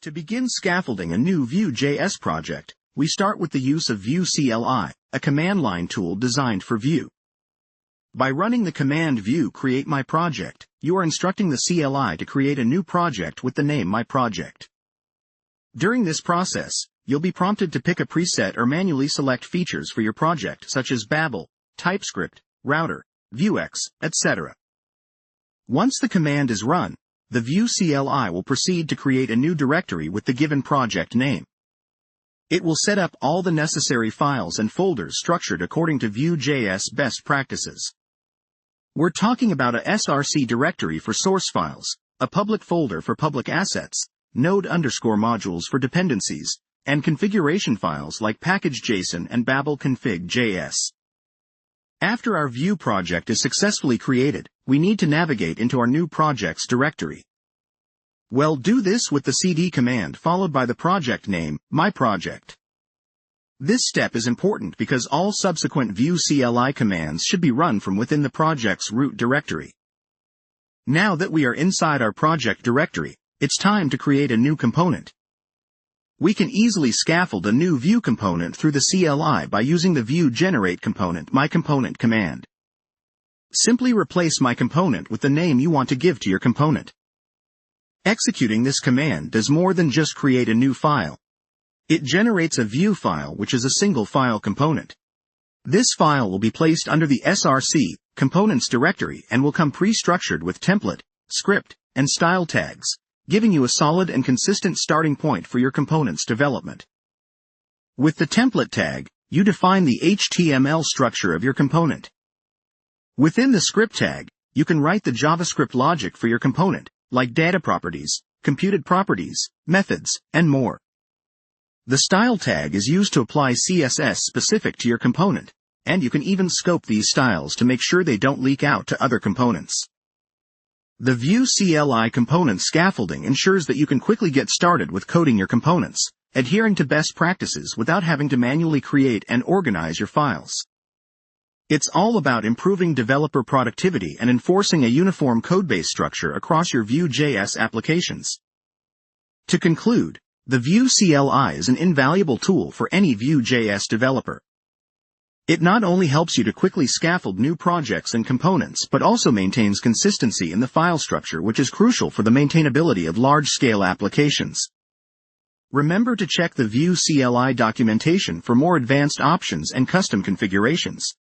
To begin scaffolding a new Vue JS project, we start with the use of Vue CLI, a command line tool designed for Vue. By running the command Vue create my project, you are instructing the CLI to create a new project with the name my project. During this process, you'll be prompted to pick a preset or manually select features for your project such as Babel, TypeScript, Router, Vuex, etc. Once the command is run, the Vue CLI will proceed to create a new directory with the given project name. It will set up all the necessary files and folders structured according to Vue.js best practices. We're talking about a src directory for source files, a public folder for public assets, node_modules for dependencies, and configuration files like package.json and Babel config.js. After our Vue project is successfully created, we need to navigate into our new project's directory. Well, do this with the cd command followed by the project name, my project. This step is important because all subsequent Vue CLI commands should be run from within the project's root directory. Now that we are inside our project directory, it's time to create a new component. We can easily scaffold a new Vue component through the CLI by using the Vue generate component myComponent command. Simply replace myComponent with the name you want to give to your component. Executing this command does more than just create a new file. It generates a Vue file which is a single file component. This file will be placed under the src components directory and will come pre-structured with template, script, and style tags, giving you a solid and consistent starting point for your component's development. With the template tag, you define the HTML structure of your component. Within the script tag, you can write the JavaScript logic for your component, like data properties, computed properties, methods, and more. The style tag is used to apply CSS specific to your component, and you can even scope these styles to make sure they don't leak out to other components. The Vue CLI component scaffolding ensures that you can quickly get started with coding your components, adhering to best practices without having to manually create and organize your files. It's all about improving developer productivity and enforcing a uniform codebase structure across your Vue.js applications. To conclude, the Vue CLI is an invaluable tool for any Vue.js developer. It not only helps you to quickly scaffold new projects and components but also maintains consistency in the file structure, which is crucial for the maintainability of large-scale applications. Remember to check the Vue CLI documentation for more advanced options and custom configurations.